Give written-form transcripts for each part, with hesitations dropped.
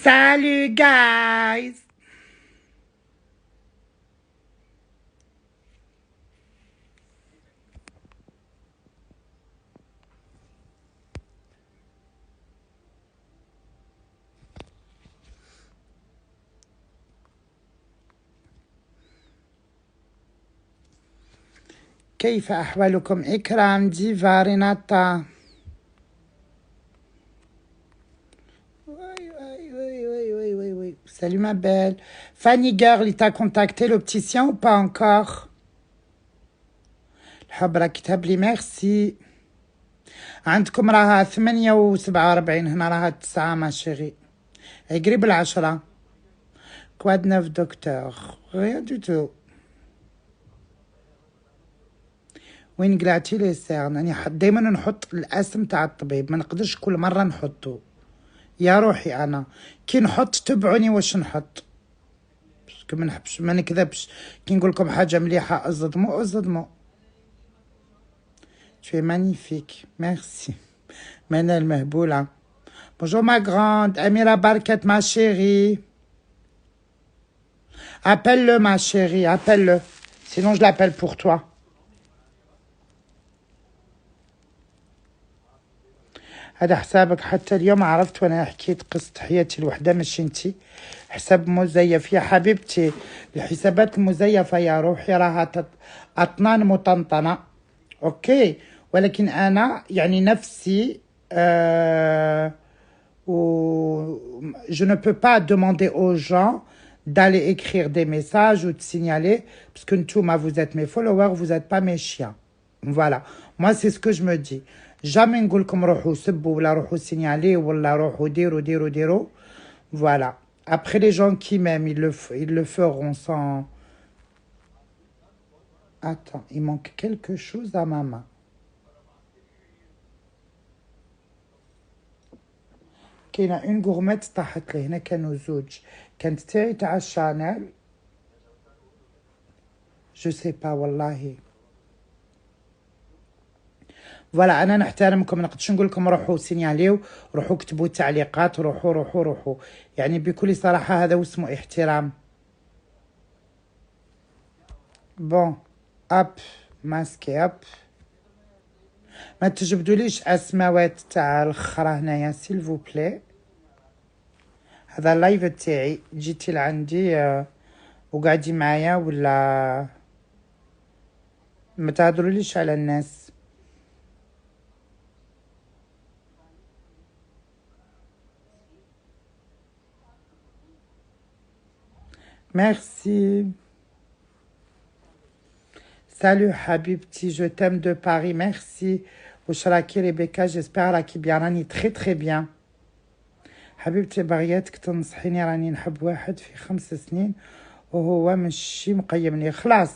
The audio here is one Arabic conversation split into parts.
Salut guys. كيف أحوالكم إكرام ديفا ريناتا؟ Oui. Salut ma belle. Fanny Girl, il t'a contacté l'opticien ou pas encore? الحب راه كتب لي ميرسي. عندكم راها 8:47 هنا راها 9 ما شيري. قريب 10. كواد نوف دكتور غير دو تو. وين قلعتي لي سيرن؟ أنا دايما نحط الاسم تاع الطبيب، ما نقدرش كل مرة نحطه يا روحي. أنا كي نحط تبعوني واش نحط، باسكو ما نحبش ما نكذبش. كي نقول لكم حاجة مليحة اصدموا. Tu es magnifique, merci. Manel Mehboula. Bonjour ma grande. Amira Barket, ma chérie. Appelle-le ma chérie, appelle-le. Sinon je l'appelle pour toi. هذا حسابك حتى اليوم عرفت وانا حكيت قصة حياتي الوحدة مش انتي. حساب مزيف يا حبيبتي. الحسابات المزيفة يا روحي راها أطنان مطنطنة. اوكي، ولكن انا يعني نفسي je ne peux pas demander aux gens d'aller écrire des messages ou de signaler, parce que Ntouma, vous êtes mes followers, vous n'êtes pas mes chiens. Voilà, moi c'est ce que je me dis. Jamais نقول لكم روحوا سبوا ولا روحوا signaler ولا روحوا ديروا. Voilà. Après les gens qui m'aiment, ils le feront sans... Attends, il manque quelque chose à ma main. كاينه اون غورميت طاحت لي هنا، كانوا زوج، كانت تاعي تاع شانيل جو سي با والله. فوالا انا نحترمكم، ما نقدرش نقول لكم روحوا سينياليو، روحوا كتبوا تعليقات، روحوا يعني بكل صراحه هذا اسمه احترام. بون اب ماسكي اب. ما تجبدوليش اسماوات تاع الاخرى هنايا سيل فو بلي. هذا اللايف تاعي، جيتي لعندي وقاعدي معايا ولا ما تهضروليش على الناس. Merci. Salut Habibti, je t'aime de Paris, merci. وشراكي ريبيكا، j'espère راكي بيان. راني très bien. حبيبتي بغيتك تنصحيني، راني نحب واحد في 5 سنين وهو ماشي مقيمني. خلاص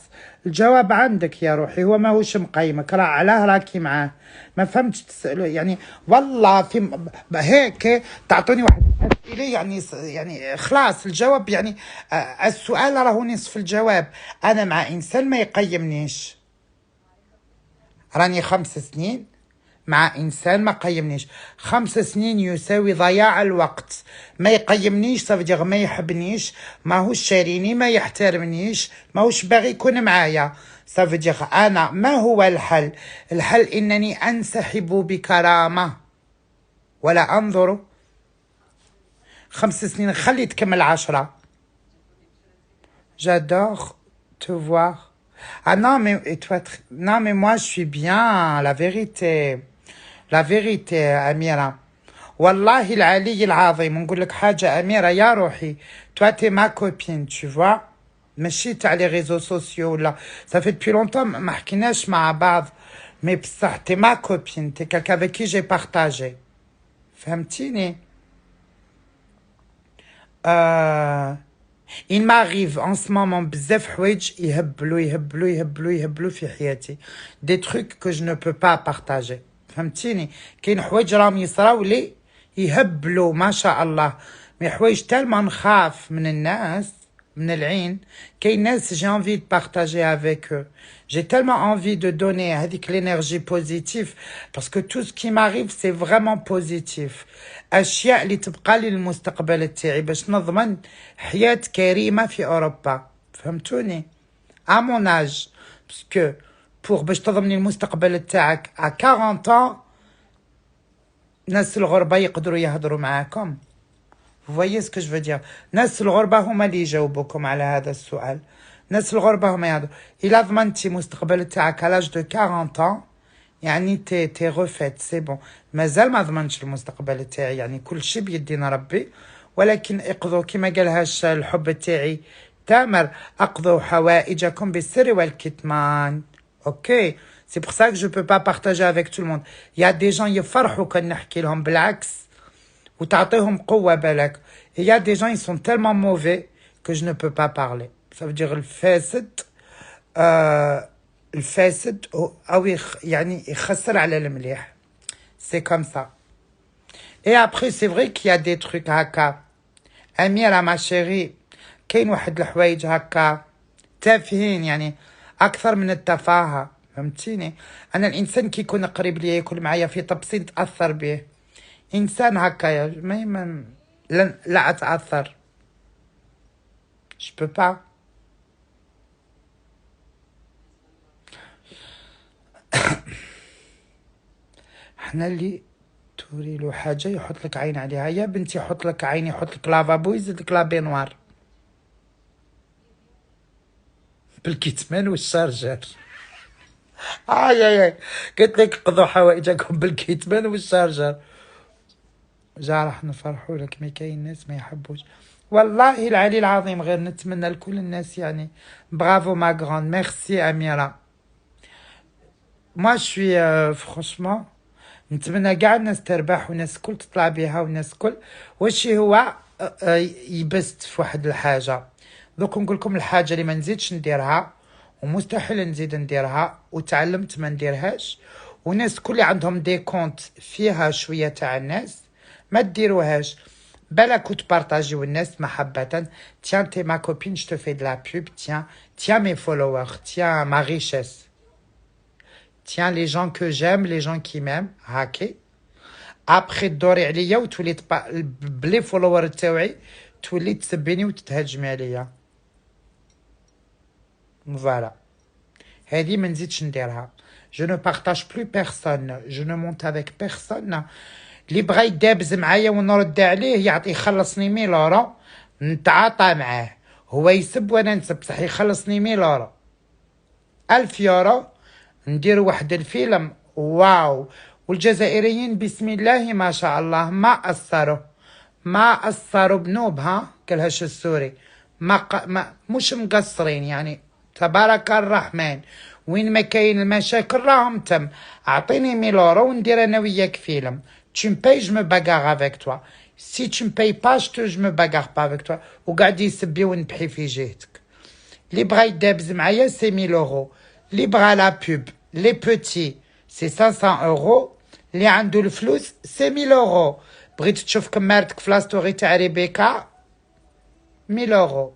الجواب عندك يا روحي، هو ماهوش مقيمك، راه علاه راكي معاه. ما فهمتش تسألوا يعني والله في هيك تعطوني واحد الأسئلة يعني خلاص الجواب يعني السؤال راهو نصف الجواب. أنا مع إنسان ما يقيمنيش، راني 5 سنين مع إنسان ما قيمنيش. 5 سنين يساوي ضياع الوقت. ما يقيمنيش صافي ما يحبنيش، ماهوش شاريني، ما يحترمنيش، ماهوش باغي يكون معايا. صافي أنا ما هو الحل؟ الحل إنني أنسحب بكرامة ولا أنظر. 5 سنين خلي تكمل 10. J'adore te voir. Ah non mais moi je suis bien, la vérité أميرة، والله العلي العظيم نقول لك حاجة أميرة يا روحي. toi t'es ma copine tu vois، ماشي تاع لي ريزو سوسيو ولا ça fait depuis longtemps ما حكيناش مع بعض، مي بصح t'es ma copine، t'es quelqu'un avec qui j'ai partagé، فهمتيني؟ il m'arrive en ce moment بزاف حوايج يهبلوا في حياتي، des trucs que je ne peux pas partager، فهمتيني؟ كاين حوايج راهم يصراو لي يهبلوا ما شاء الله، مي حوايج تال ما نخاف من الناس من العين كاين ناس j'ai envie de partager avec eux. J'ai tellement envie de donner هذيك l'énergie positive parce que tout ce qui m'arrive c'est vraiment positif. أشياء اللي تبقى لي للمستقبل تاعي باش نضمن حياة كريمة في أوروبا. فهمتوني؟ à mon âge parce que باش تضمني المستقبل تاعك à 40 ans ناس الغربة يقدروا يهضروا معاكم. Vous voyez ce que je veux dire? ناس الغربة هما اللي يجاوبوكم على هذا السؤال. ناس الغربة هما يهضروا. إلا ضمنتي مستقبل تاعك à l'âge de 40 ans يعني تي refait سي بون. مازال ما ضمنتش المستقبل تاعي يعني كل شيء بيدينا ربي ولكن اقضوا كما قالهاش الحب تاعي تامر اقضوا حوائجكم بالسر والكتمان. اوكي سي pour ça que je peux pas partager avec tout le monde. Il y a des gens يفرحوا كان نحكي لهم بالعكس وتعطيهم قوة بالك. Il y a des gens ils sont tellement mauvais que je ne peux pas parler. Ça veut dire الفاسد الفاسد أو يعني يخسر على المليح. C'est comme ça. Et après c'est vrai qu'il y a des trucs هكا. أميرة ما شيري كاين واحد الحوايج هكا تافهين يعني أكثر من التفاهة. فهمتيني؟ أنا الإنسان كي يكون قريب لي ياكل معايا في طبسي نتأثر به. إنسان هكا ما لا أتأثر. Je peux pas. حنا اللي توري له حاجة يحط لك عين عليها. يا بنتي يحط لك عين يحط لك لافابو يزيد لك لابينوار بالكتمان والشارجر. اي قلت لك قضوا حوائجكم بالكتمان والشارجر. جا راح نفرحوا لك مي كاين ناس ما يحبوش. والله العلي العظيم غير نتمنى لكل الناس يعني برافو ما غراند ميرسي أميرة. moi je suis franchement نتمنى كاع الناس تربح والناس الكل تطلع بها والناس الكل واش هو يبست في واحد الحاجه. دوك نقول لكم الحاجه اللي ما نزيدش نديرها ومستحيل نزيد نديرها وتعلمت ما نديرهاش والناس كل عندهم دي كونت فيها شويه تاع الناس ما ديروهاش بالك وتبارطاجيو الناس محبه. tiens t'es ma copine je te fais de la pub tiens mes followers tiens ma richesse tiens les gens que j'aime les gens qui m'aiment هاكي. après تدوري عليا وتولي بلي فولوور تاوعي تولي تسبيني وتتهجمي عليا. فوالا هذه ما نزيدش نديرها. je ne partage plus personne je ne monte avec personne. اللي بغى يدابز معايا ونرد عليه يعطي يخلصني 1000 يورو نتعاطى معاه. هو يسب وانا نسب بصح يخلصني 1000 يورو 1000 يورو نديرو واحد الفيلم واو. والجزائريين بسم الله ما شاء الله ما أثروا بنوب. ها قالهاش السوري ما مش مقصرين يعني تبارك الرحمن. وين ما كاين المشاكل راهم تم. اعطيني 1000 يورو وندير انا وياك فيلم. tu me payes je me bagarre avec toi si tu me payes pas je me bagarre pas avec toi. وقاعد يسبي ونبحي في جهتك. اللي بغا يدابز معايا سي 1000 يورو. اللي بغا لا بوب لي بوتي سي 500 يورو. اللي عنده الفلوس سي 1000 يورو. بغيت تشوف كمارتك في لاستوري تاع ريبيكا 1000 يورو.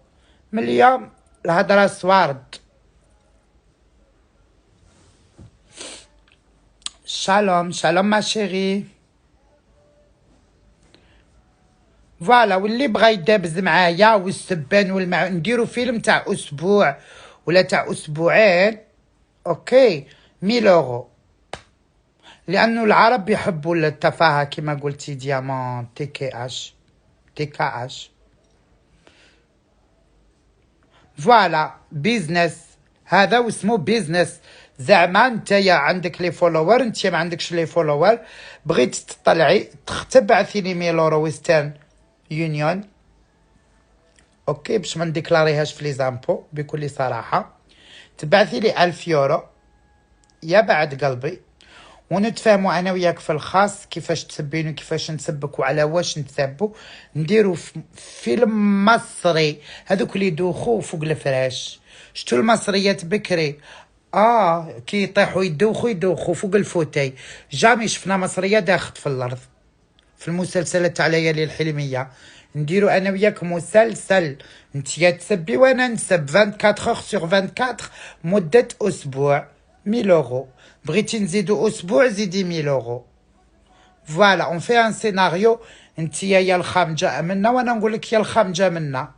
من اليوم الهضره سوارد. شالوم ما شيري. فوالا واللي بغا يدابز معايا والسبان نديرو فيلم تاع اسبوع ولا تاع اسبوعين اوكي 1000 يورو. لانه العرب يحبوا التفاهه كما قلتي ديامون تي كي اش. فوالا بيزنس هذا واسمه بيزنس. زعما نتايا عندك لي فولوور نتيا ما عندكش لي فولوور بغيت تطلعي تبعثي لي 1000 يورو ويسترن يونيون اوكي باش ما نديكلاريهاش في لي زامبو بكل صراحه. تبعثي لي 1000 يورو يا بعد قلبي ونتفاهموا انا وياك في الخاص كيفاش تسبيني وكيفاش نسبك وعلى واش نتسبوا. نديروا فيلم مصري هذوك اللي يدوخوا فوق الفراش. شتو المصريات بكري كي يطيحوا يدوخوا فوق الفوتاي. جامي شفنا مصريه داخت في الارض في المسلسلات تاع ليالي الحلميه. نديرو انا وياك مسلسل، انتيا تسبي وانا نسب 24 اور سور 24 مدة اسبوع. 1000 اورو. بغيتي نزيدو اسبوع زيدي 1000 اورو. فوالا اون في ان سيناريو، انتيا يا الخام جا منا وانا نقول لك يا الخام جا منا.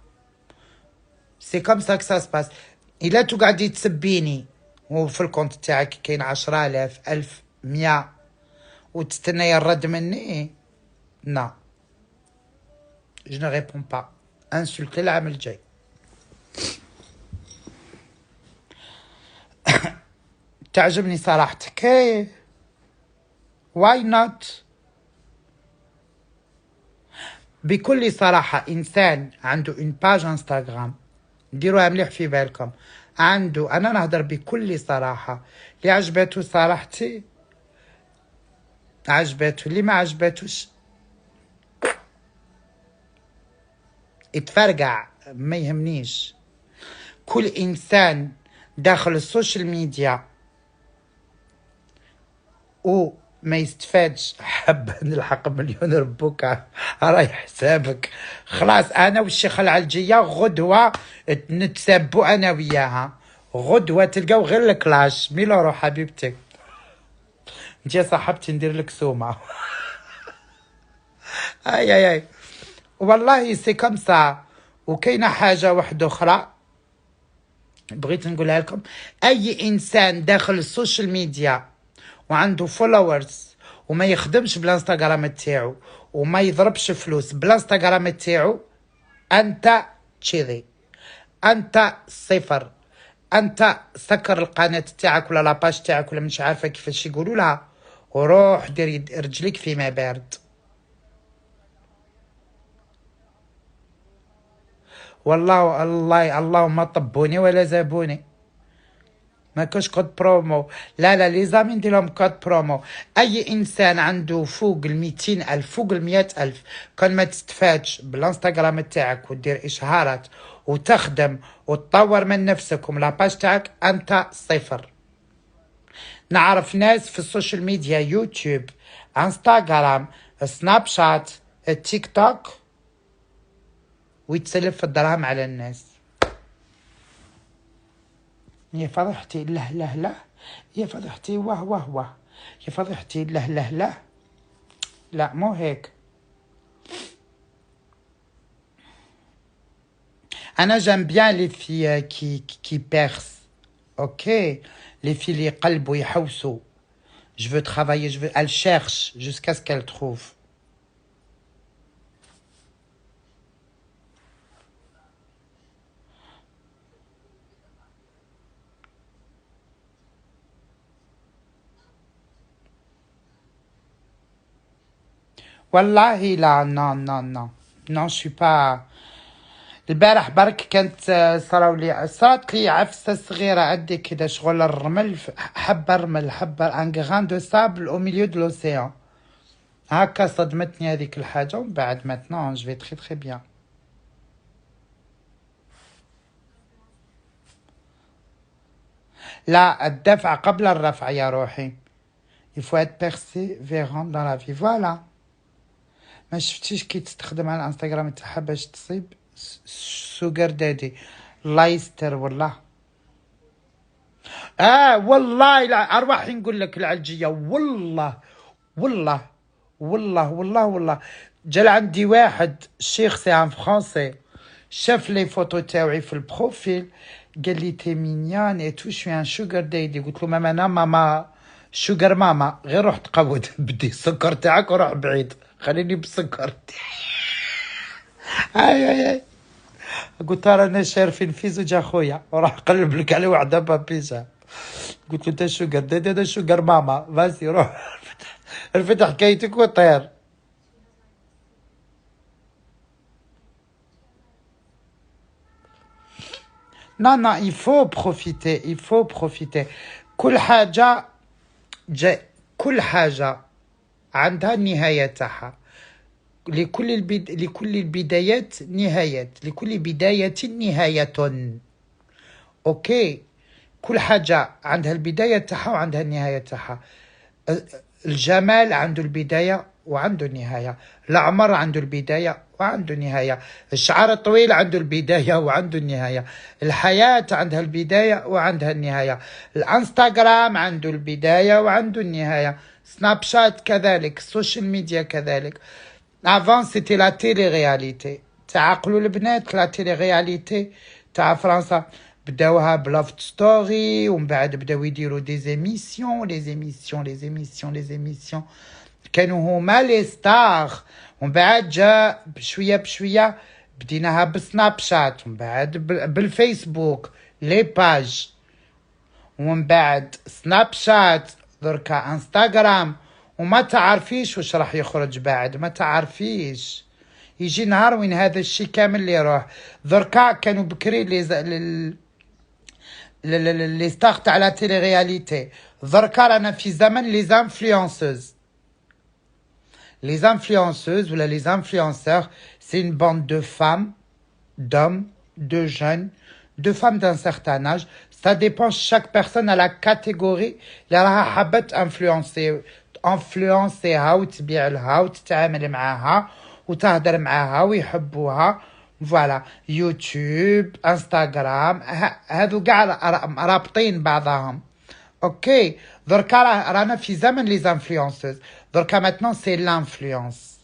سي كوم سا كسا سباس. الا تو قاعدي تسبيني وفي الكونت تاعك كاين 10000 1100 وتستنى الرد مني، نا je ne réponds pas. insultez العام الجاي. تعجبني صراحتك. واي نوت. بكل صراحة إنسان عنده إن باج انستغرام، ديروها مليح في بالكم، عنده، أنا نهضر بكل صراحة، اللي عجبته صراحتي عجبته، اللي ما عجبتوش اتفرقع، ما يهمنيش. كل إنسان داخل السوشيال ميديا وما يستفادش حب نلحق مليون ربوك راي حسابك. خلاص انا والشيخ العلجيه غدوه نتسابوا انا وياها، غدوه تلقاو غير الكلاش. 1000 اورو حبيبتي. انت يا صاحبتي ندير لك سومه. اي اي اي والله سي كوم سا. وكاينه حاجه واحده اخرى بغيت نقولها لكم. اي انسان داخل السوشيال ميديا وعنده فولورز وما يخدمش بالانستغرام تاعو وما يضربش فلوس بالانستغرام تاعو، انت تشيري، انت صفر. انت سكر القناه تاعك ولا لاباج تاعك ولا مش عارفه كيفاش يقولوا لها، وروح دير رجليك في ماء بارد. والله الله اللهم طبوني ولا زابوني. ما كاش كود برومو، لا لا لي زامي ندير لهم كود برومو. اي انسان عنده فوق ال 200,000 فوق ال 100,000 كان ما تستفادش بالانستغرام تاعك ودير اشهارات وتخدم وتطور من نفسك ومن لاباج تاعك، انت صفر. نعرف ناس في السوشيال ميديا، يوتيوب، انستغرام، سناب شات، التيك توك، ويتسلف الدراهم على الناس. يا فضحتي له له له، يا فضحتي واه واه واه، يا فضحتي له له له. لا مو هيك. انا جام بيان لي في كي بيرس، اوكي، لي في اللي يقلبوا يحوسوا. je veux travailler, je veux, elle cherche jusqu'à ce qu'elle trouve. والله لا نو نو نو نو شو با. البارح برك كانت صارت لي عفسه صغيره قد كده، شغل الرمل، حبه رمل، حبه ان غران دو سابل او ميليو دو لوسيان. هكا صدمتني هذيك الحاجه، ومن بعد ماتنون جو في تري تري بيان. لا الدفع قبل الرفع يا روحي. il faut être persévérant dans la vie. voilà. ما شفتيش كي تستخدم على الانستغرام تاعها باش تصيب سوغر دادي؟ الله يستر والله. والله لا ارواحي نقول لك العلجيه، والله والله والله والله والله. جا عندي واحد الشيخ سي ان فرونسي، شاف لي فوتو تاوعي في البروفيل، قال لي تي مينيان اي تو شوي ان شوغر دايدي. قلت له ماما انا ماما شوغر ماما، غير روح تقود بدي السكر تاعك وروح بعيد، خليني بالسكر. اي اي اي. قلت له انا شارفين في زوج اخويا، وراح قلب لك عليه وحده بابيزا. قلت له انت شوغر دادي هذا شوغر ماما، فاسي روح الفتح حكايتك وطير. Non, non, il faut profiter, il faut profiter. كل حاجة كل حاجة عندها النهاية تاعها. لكل البدايات نهايات، لكل بداية نهاية. اوكي، كل حاجة عندها البداية تاعها وعندها النهاية تاعها. الجمال عنده البداية وعنده النهاية، العمر عنده البداية وعنده نهاية. الشعر الطويل عنده البداية وعنده النهاية. الحياة عندها البداية وعندها النهاية. الانستغرام عنده البداية وعنده النهاية. سناب شات كذلك. السوشيال ميديا كذلك. avant c'était la télé-réalité. تعقلوا البنات لا تيلي-réalité تاع فرنسا بداوها بلافت ستوري ومن بعد بداو يديروا دي زيميسيون كانوا هما لي ستار ومن بعد جا بشويه بديناها بسناب شات ومن بعد بالفيسبوك لي باج ومن بعد سناب شات دركا انستغرام وما تعرفيش واش راح يخرج بعد ما تعرفيش يجي نهار وين هذا الشيء كامل اللي يروح دركا كانوا بكري لي ستار تاع لا تيلي رياليتي دركا رانا في زمن لي انفلونسوز ولا les influenceurs c'est une bande de femmes d'hommes de jeunes de femmes d'un certain âge ça dépend chaque personne à la catégorie اللي راها حابه انفلونسيها وتبيع لها وتتعامل معاها وتهدر معاها ويحبوها فوالا يوتيوب انستغرام هذو كاع رابطين بعضهم اوكي دركا رانا في زمن لي انفلونسوز دركا maintenant c'est l'influence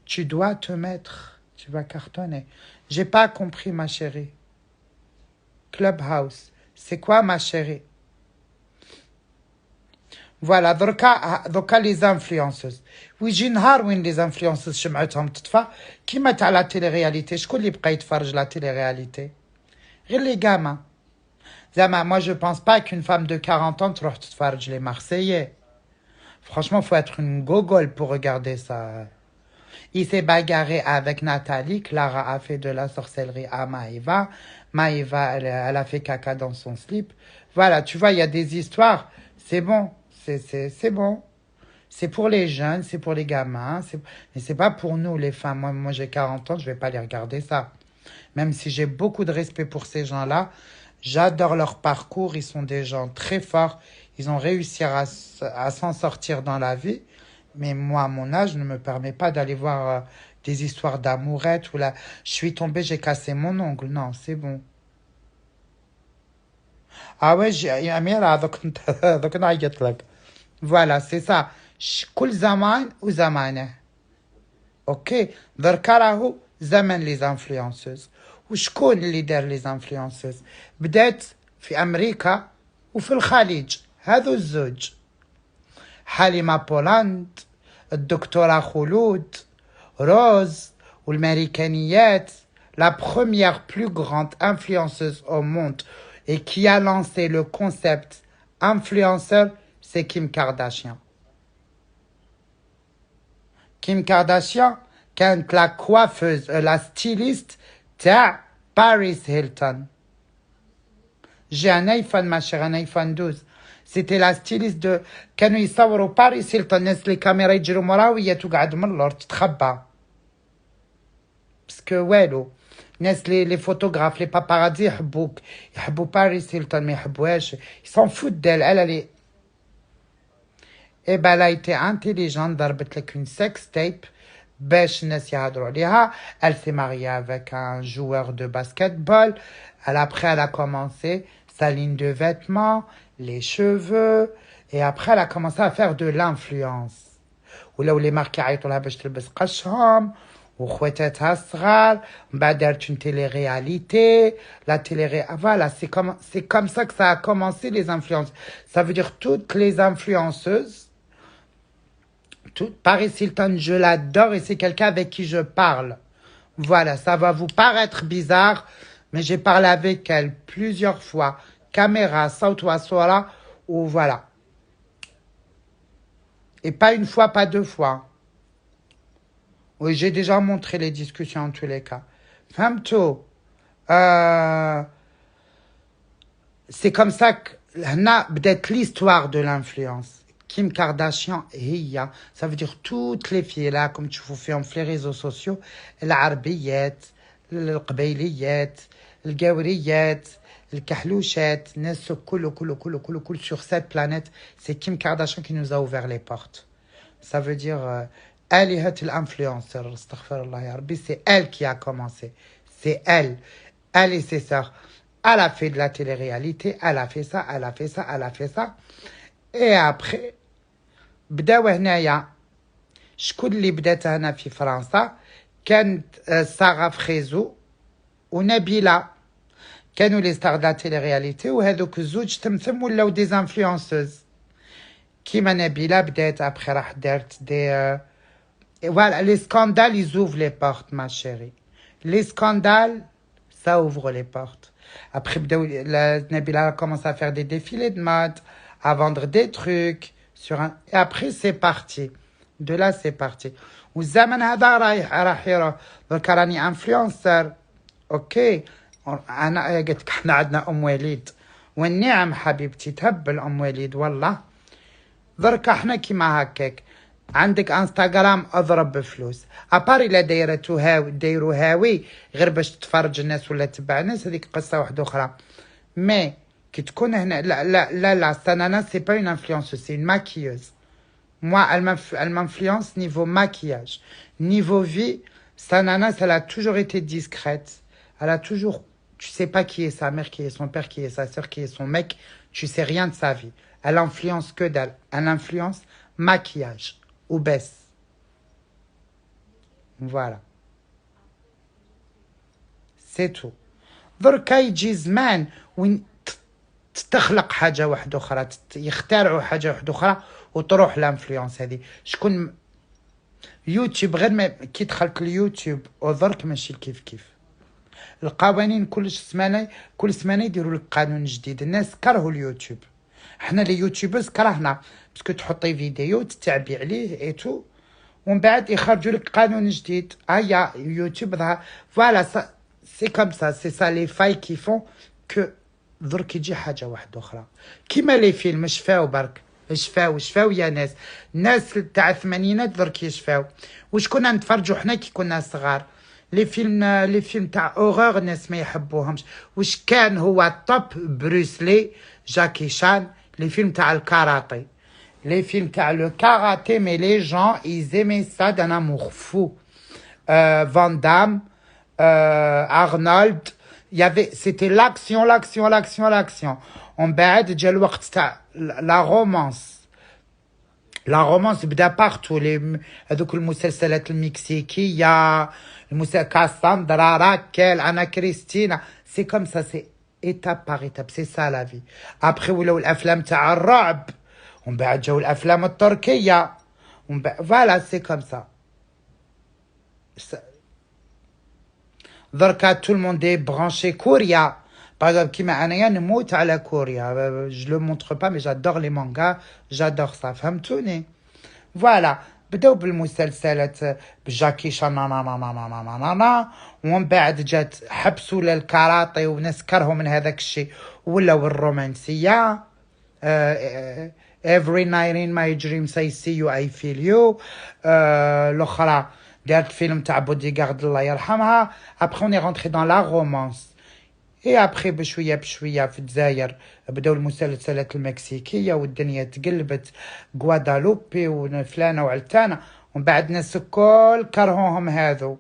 tu dois te mettre tu vas cartonner j'ai pas compris ma chérie Clubhouse c'est quoi ma chérie فوالا دركا لي زانفلونسوز ويجي نهار وين لي زانفلونسوز شمعتهم تطفى كيما تاع لا تيلي رياليتي شكون اللي بقى يتفرج لا تيلي رياليتي غير لي غاما زعما moi je pense pas qu'une femme de 40 ans تروح تتفرج les Marseillais franchement faut être une gogole pour regarder ça il s'est bagarré avec Nathalie Clara a fait de la sorcellerie à Maëva elle a fait caca dans son slip voilà tu vois il y a des histoires c'est bon c'est bon. C'est pour les jeunes, c'est pour les gamins, mais c'est pas pour nous les femmes. Moi j'ai 40 ans, je vais pas les regarder ça. Même si j'ai beaucoup de respect pour ces gens-là, j'adore leur parcours, ils sont des gens très forts, ils ont réussi à s'en sortir dans la vie. Mais moi, mon âge ne me permet pas d'aller voir des histoires d'amourettes ou là, je suis tombée, j'ai cassé mon ongle. Non, c'est bon. Ah ouais, j'ai Amira, donc نعيط لك. Voilà, c'est ça. كل زمان وزمانه. اوكي دركا راهو زمن لي زانفلونسوز وشكون اللي دار لي زانفلونسوز بدات في امريكا وفي الخليج هذو الزوج حليمه بولاند الدكتوره خلود روز والماريكانيات la première plus grande influenceuse au monde et qui a lancé le concept influenceur c'est Kim Kardashian. Kim Kardashian كانت la coiffeuse, la styliste تاع Paris Hilton. J'ai un iPhone ma chère, un iPhone 12. C'était la styliste de كانوا يصوروا باريس هيلتون الناس لي كاميرا يجروا مراه وهي تقعد من اللور تتخبى. باسكو والو الناس لي فوتوغراف لي باباراتزي يحبوا باريس هيلتون ما يحبوهاش يسون فوت ديل elle et ben elle a été intelligente ضربت لك une sex tape باش الناس يهضروا عليها elle s'est mariée avec un joueur de basketball après elle a commencé sa ligne de vêtements les cheveux et après elle a commencé à faire de l'influence ولاو لي مارك يعيطوا لها باش تلبس قشهم وخواتاتها الصغار من بعد دارت une télé-réalité la télé voilà c'est comme ça que ça a commencé les influences ça veut dire toutes les influenceuses Paris Hilton, je l'adore et c'est quelqu'un avec qui je parle. Voilà, ça va vous paraître bizarre, mais j'ai parlé avec elle plusieurs fois. Caméra, Sautoa Sola, ou voilà. Et pas une fois, pas deux fois. Oui, j'ai déjà montré les discussions en tous les cas. Femto, c'est comme ça que peut-être l'histoire de l'influence. Kim Kardashian, هي, ça veut dire toutes les filles là, comme tu fais sur les réseaux sociaux, العربيات, القبيليات, القوريات, الكحلوشات, الناس كل sur cette planète, c'est Kim Kardashian qui nous a ouvert les portes. Ça veut dire آلهة الانفلونسeur, astaghfirullah ya Rabbi, c'est elle qui a commencé. C'est elle. Elle et ses sœurs. Elle a fait de la télé-réalité, elle a fait ça, elle a fait ça, elle a fait ça. Et après, بداو هنايا. شكون اللي بدات هنا في فرنسا؟ كانت ساغا فريزو ونبيلة، كانوا لي ستار دا تيلي رياليتي، وهذوك الزوج تمثم ولاو دي انفلونسوز. كيما نبيلة بدات ابخي راح دارت دي فوالا لي سكاندال يزوف لي بورت ما شيري، لي سكاندال ça ouvre les portes. Après Nabila a commencé à faire des défilés de mode, à vendre des trucs sur un... et après c'est parti. De là c'est parti. والزمن هذا راح يروح. درك راني انفلونسر. اوكي انا قلت لك احنا عندنا ام وليد، والنعم حبيبتي تهبل ام وليد والله. درك احنا كيما هكاك عندك انستغرام اضرب بفلوس، اباري لا دايرتو هاوي دايرو هاوي غير باش تفرج الناس ولا تبع الناس، هذيك قصه واحده اخرى. مي كي تكون هنا لا لا لا لا سانانا سي با اون انفلونس، سي اون ماكيوز. Moi, elle m'influence niveau maquillage. Niveau vie, Sananas, elle a toujours été discrète. Elle a toujours... Tu sais pas qui est sa mère, qui est son père, qui est sa soeur, qui est son mec. Tu sais rien de sa vie. Elle influence que dalle. Elle influence maquillage ou baisse. Voilà. C'est tout. دركا يجي زمان وين تخلق حاجة واحدة أخرى، يخترعوا حاجة واحدة أخرى وتروح الانفلونس هذه. شكون يوتيوب غير ما كي دخلت اليوتيوب ودرك ماشي كيف القوانين كل سمانه يديروا لك قانون جديد. الناس كرهوا اليوتيوب، حنا لي يوتيوبرز كرهنا باسكو تحطي فيديو تتعبي عليه ايتو ومن بعد يخرجوا لك قانون جديد. هيا يوتيوب فوالا سي كوم سا، سي سا لي فاي كي فون كو درك يجي حاجه واحده اخرى. كيما لي فيلم شفاو برك، شفاو يا ناس تاع الثمانينات درك يشفاو. واش كنا نتفرجوا حنا كي كنا صغار؟ لي فيلم تاع اورور الناس ما يحبوهمش. واش كان هو الطوب؟ بروسلي، جاكي شان، لي فيلم تاع الكاراتي، لي فيلم تاع لو كاراتي. مي لي جون ايزيمي سا دان امور فو. فان دام، ارنولد، c'était l'action. ومن بعد جا الوقت تاع لا رومانس بدا بارتو. هذوك المسلسلات المكسيكيه، كاساندرا، راكيل، انا كريستينا، سي كوم سا، سي ايتاب باغ ايتاب، سي سا لا في. ابخي ولاو الافلام تاع الرعب، ومن بعد جاو الافلام التركيه، ومن بعد فوالا سي كوم سا. دركا تو الموند دي برانشي كوريا. Par exemple, كيما انايا نموت على كوريا. Je le montre pas mais j'adore les mangas, j'adore ça. فهمتوني؟ فوالا بداو بالمسلسلات بجاكي شان ومن بعد جات حبسوا للكاراتي وناس كرهوا من هذاك الشيء ولاو الرومانسيه. every night in my dreams I see you I feel you. الاخرى دارت فيلم تاع بوديغارد الله يرحمها. après on est rentré dans la romance. اي ابخي بشويه في الجزائر بداو المسلسلات المكسيكيه والدنيا تقلبت، غوادالوبي وفلانه وعلتانه. ومن بعد ناس الكل كرهوهم هذو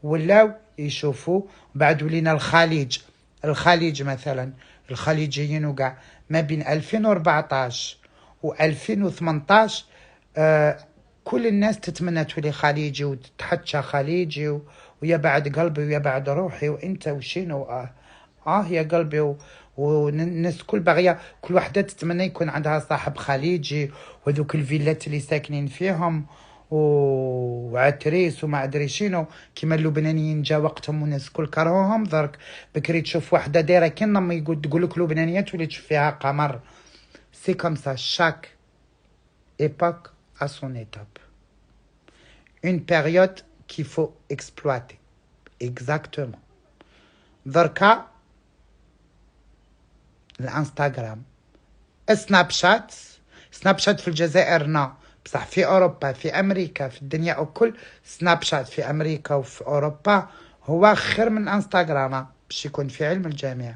ولاو يشوفوا. بعد ولينا الخليج مثلا، الخليجيين وكاع ما بين 2014 و 2018 كل الناس تتمنى تولي خليجي وتتحكى خليجي ويا بعد قلبي ويا بعد روحي وانت وشينو يا قلبي. والناس كل باغيه، كل وحده تتمنى يكون عندها صاحب خليجي، وذوك الفيلات اللي ساكنين فيهم وعتريس وما ادري شنو. كيما اللبنانيين جا وقتهم والناس كل كرهوهم. درك بكري تشوف وحده دايره كي ما تقول لك لبنانيه تولي تشوف فيها قمر. سي كوم سا، شاك époque à son étape. Une période qu'il faut exploiter. Exactement. دركا الانستغرام، سناب شات في الجزائر نا، بصح في اوروبا، في امريكا، في الدنيا الكل سناب شات في امريكا وفي اوروبا هو خير من انستغرام باش يكون في علم الجميع.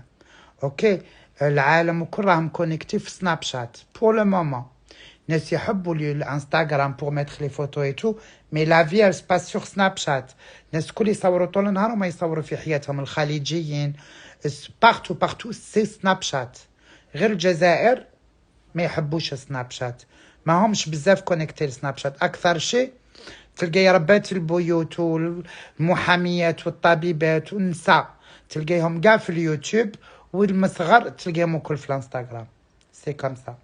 اوكي العالم كل راهم كونيكتي في سناب شات بور لو مومون. الناس يحبوا الانستغرام pour mettre les photos et tout mais la vie elle se passe sur Snapchat. الناس الكل يصوروا طول النهار وما يصوروا في حياتهم. الخليجيين partout c'est Snapchat. غير الجزائر ما يحبوش سناب شات، ما همش بزاف كونكتي لسناب شات. اكثر شيء تلقاي ربات البيوت والمحاميات والطبيبات والنساء تلقايهم كاع في اليوتيوب، والمصغر تلقايهم الكل في الانستغرام. سي كوم سا.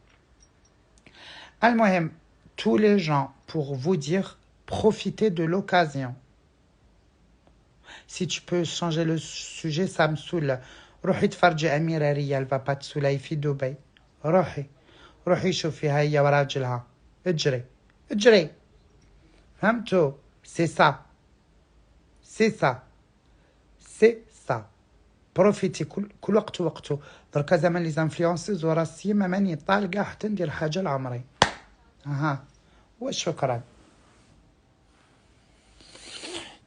المهم tous les gens pour vous dire profitez de l'occasion. Si tu peux changer le sujet ça me saoule. روحي تفرجي أميرة ريال بابا تسولاي في دبي. روحي شوفيها هي وراجلها. اجري فهمتوا؟ سي سا بروفيتي كل وقت وقته. دركا زمان لي زانفلونسوز وراسي ما ماني طالقه حتى ندير حاجه لعمري. وشكرا.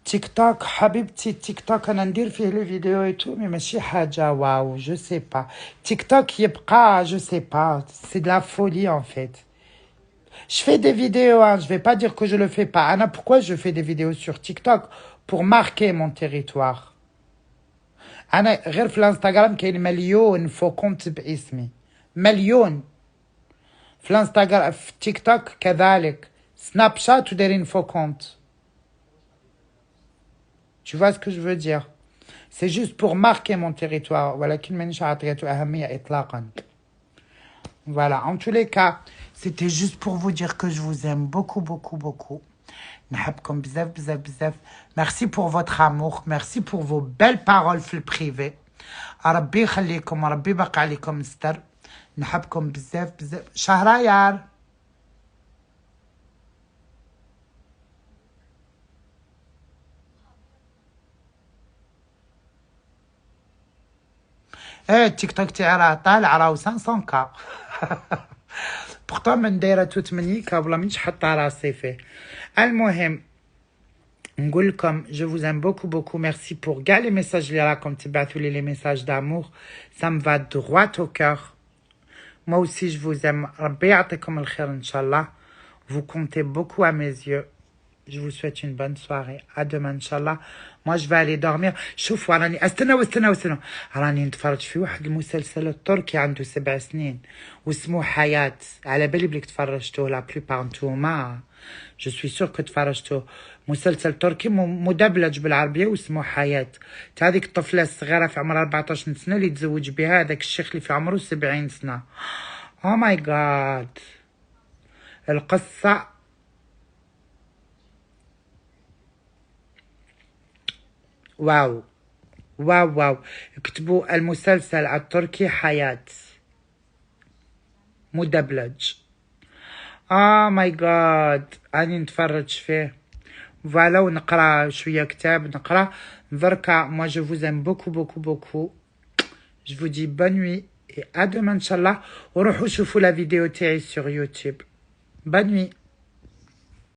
تيك توك حبيبتي، تيك توك انا ندير فيه لي فيديو ايتو مي ماشي حاجه واو. جو سي با تيك توك يبقى جو سي با سي de la folie en fait. Je fais des vidéos, hein, je vais pas dire que je le fais pas. Anna, pourquoi je fais des vidéos sur TikTok? Pour marquer mon territoire. Anna, غير في الانستغرام كاين مليون فو كونت باسمي، مليون في الانستغرام. في تيك توك كذلك، سناب شات ودايرين فو كونت. Tu vois ce que je veux dire? C'est juste pour marquer mon territoire. ولكن مانيش عطيته أهمية إطلاقا. Voilà, en tous les cas, c'était juste pour vous dire que je vous aime beaucoup. نحبكم بزاف. Merci pour votre amour, merci pour vos belles paroles في البريفي. ربي يخليكم وربي يبقى عليكم ستر. نحبكم بزاف. شهريار. تيك توك تاعي راه طالع، راهو 500K. بورتون من دايره 80K بلا منش حاطه راسي فيه. المهم نقول لكم جو vous aime beaucoup. Merci pour كاع لي ميساج اللي راكم تبعثوا لي، لي ميساج دامور. Ça me va droit au cœur. Moi aussi je vous aime. ربي يعطيكم الخير ان شاء الله. Vous comptez beaucoup à mes yeux. Je vous souhaite une bonne soirée. À demain Inch'Allah. Moi je vais aller dormir. شوفوا راني استنى راني نتفرج في واحد المسلسل التركي عنده 7 سنين واسمه حياة. على بالي بليك تفرجتوه لا بلوبار نتوما. جو سوي سور كو تفرجتوه. مسلسل تركي مدبلج بالعربية واسمه حياة. تاع هذيك الطفلة الصغيرة في عمرها 14 سنة اللي تزوج بها هذاك الشيخ اللي في عمره 70 سنة. او ماي جاد. القصة واو. اكتبوا المسلسل التركي حياة مدبلج. ماي جاد. اني نتفرج فيه فوالا ونقرا شويه كتاب نقرا دركا. moi je vous aime beaucoup. je vous dis bonne nuit et à demain ان شاء الله. وروحوا شوفوا لا فيديو تاعي sur YouTube. bonne nuit.